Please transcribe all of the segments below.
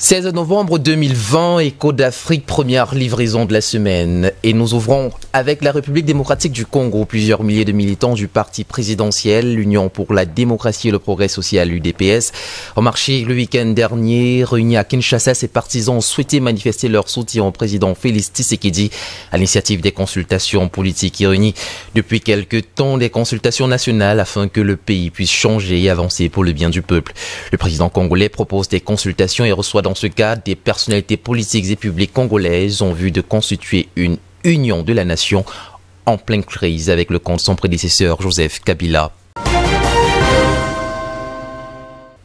16 novembre 2020, Écho d'Afrique, première livraison de la semaine. Et nous ouvrons avec la République démocratique du Congo. Plusieurs milliers de militants du parti présidentiel, l'Union pour la démocratie et le progrès social, l'UDPS, ont marché le week-end dernier. Réunis à Kinshasa, ces partisans ont souhaité manifester leur soutien au président Félix Tshisekedi à l'initiative des consultations politiques qui réunit depuis quelques temps des consultations nationales afin que le pays puisse changer et avancer pour le bien du peuple. Le président congolais propose des consultations et reçoit dans ce cadre des personnalités politiques et publiques congolaises en vue de constituer une union de la nation en pleine crise avec le compte de son prédécesseur Joseph Kabila.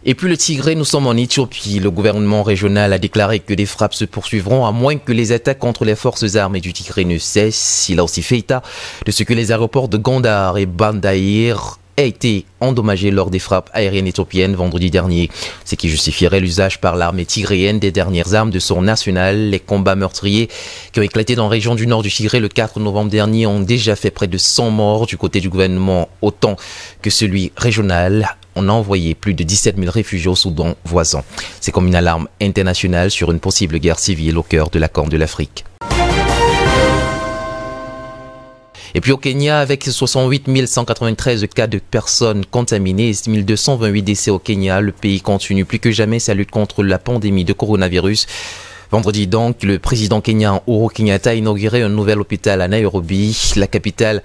Et puis le Tigré, nous sommes en Éthiopie. Le gouvernement régional a déclaré que des frappes se poursuivront à moins que les attaques contre les forces armées du Tigré ne cessent. Il a aussi fait état de ce que les aéroports de Gondar et Bandaïr a été endommagé lors des frappes aériennes éthiopiennes vendredi dernier, ce qui justifierait l'usage par l'armée tigréenne des dernières armes de son national. Les combats meurtriers qui ont éclaté dans la région du nord du Tigré le 4 novembre dernier ont déjà fait près de 100 morts du côté du gouvernement, autant que celui régional. On a envoyé plus de 17 000 réfugiés au Soudan voisin. C'est comme une alarme internationale sur une possible guerre civile au cœur de la Corne de l'Afrique. Et puis au Kenya, avec 68 193 cas de personnes contaminées et 1228 décès au Kenya, le pays continue plus que jamais sa lutte contre la pandémie de coronavirus. Vendredi donc, le président kenyan Uhuru Kenyatta a inauguré un nouvel hôpital à Nairobi, la capitale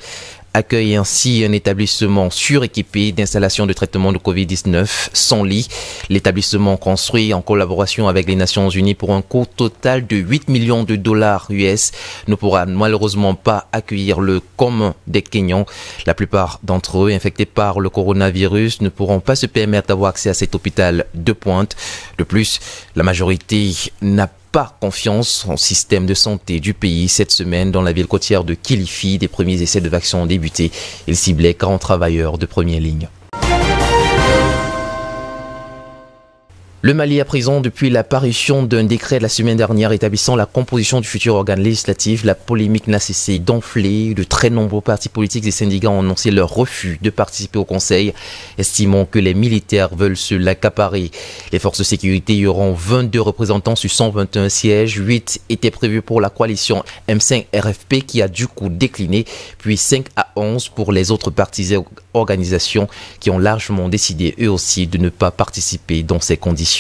accueille ainsi un établissement suréquipé d'installations de traitement de Covid-19 sans lit. L'établissement construit en collaboration avec les Nations Unies pour un coût total de 8 millions de dollars US ne pourra malheureusement pas accueillir le commun des Kenyans. La plupart d'entre eux infectés par le coronavirus ne pourront pas se permettre d'avoir accès à cet hôpital de pointe. De plus, la majorité n'a pas confiance au système de santé du pays. Cette semaine, dans la ville côtière de Kilifi, des premiers essais de vaccins ont débuté. Ils ciblaient 40 travailleurs de première ligne. Le Mali à présent, depuis la parution d'un décret de la semaine dernière établissant la composition du futur organe législatif, la polémique n'a cessé d'enfler. De très nombreux partis politiques et syndicats ont annoncé leur refus de participer au Conseil, estimant que les militaires veulent se l'accaparer. Les forces de sécurité y auront 22 représentants sur 121 sièges. 8 étaient prévus pour la coalition M5 RFP qui a du coup décliné, puis 5 à 11 pour les autres partis et organisations qui ont largement décidé eux aussi de ne pas participer dans ces conditions.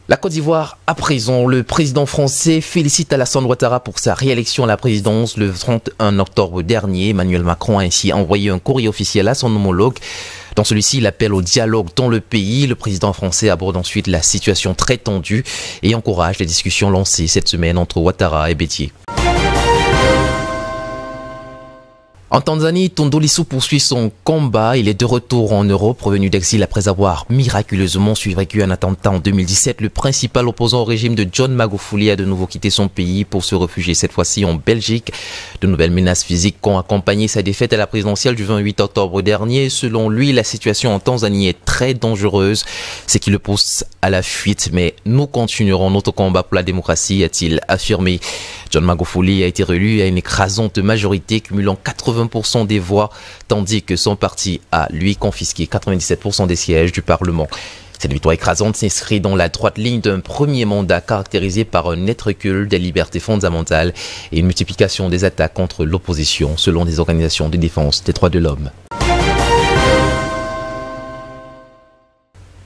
La Côte d'Ivoire, à présent, le président français félicite Alassane Ouattara pour sa réélection à la présidence le 31 octobre dernier. Emmanuel Macron a ainsi envoyé un courrier officiel à son homologue. Dans celui-ci, il appelle au dialogue dans le pays. Le président français aborde ensuite la situation très tendue et encourage les discussions lancées cette semaine entre Ouattara et Béthié. En Tanzanie, Tundu Lissu poursuit son combat. Il est de retour en Europe, revenu d'exil après avoir miraculeusement survécu à un attentat en 2017. Le principal opposant au régime de John Magufuli a de nouveau quitté son pays pour se réfugier cette fois-ci en Belgique. De nouvelles menaces physiques ont accompagné sa défaite à la présidentielle du 28 octobre dernier. Selon lui, la situation en Tanzanie est très dangereuse, ce qui le pousse à la fuite. Mais nous continuerons notre combat pour la démocratie, a-t-il affirmé. John Magufuli a été réélu à une écrasante majorité, cumulant 80% des voix, tandis que son parti a, lui, confisqué 97% des sièges du Parlement. Cette victoire écrasante s'inscrit dans la droite ligne d'un premier mandat caractérisé par un net recul des libertés fondamentales et une multiplication des attaques contre l'opposition, selon des organisations de défense des droits de l'homme.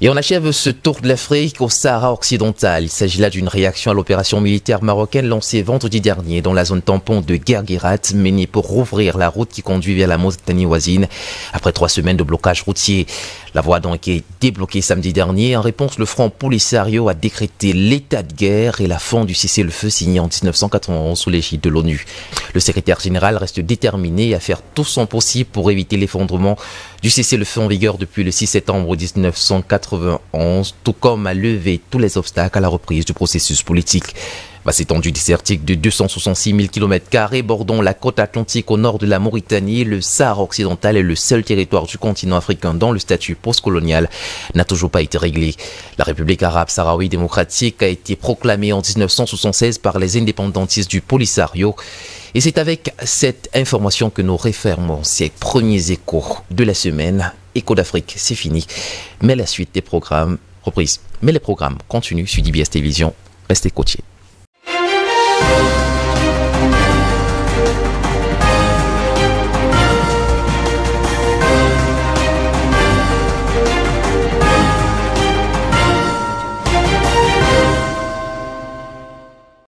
Et on achève ce tour de l'Afrique au Sahara occidental. Il s'agit là d'une réaction à l'opération militaire marocaine lancée vendredi dernier dans la zone tampon de Guerguerat, menée pour rouvrir la route qui conduit vers la Mauritanie voisine. Après 3 semaines de blocage routier, la voie a donc été débloquée samedi dernier. En réponse, le Front Polisario a décrété l'état de guerre et la fin du cessez-le-feu signé en 1991 sous l'égide de l'ONU. Le secrétaire général reste déterminé à faire tout son possible pour éviter l'effondrement du cessez-le-feu en vigueur depuis le 6 septembre 1991, tout comme à lever tous les obstacles à la reprise du processus politique. Vaste étendue désertique de 266 000 km² bordant la côte atlantique au nord de la Mauritanie, le Sahara occidental est le seul territoire du continent africain dont le statut postcolonial n'a toujours pas été réglé. La République arabe sahraoui démocratique a été proclamée en 1976 par les indépendantistes du Polisario. Et c'est avec cette information que nous refermons ces premiers échos de la semaine. Écho d'Afrique, c'est fini. Mais la suite des programmes reprise. Mais les programmes continuent sur DBS Télévision. Restez coachés.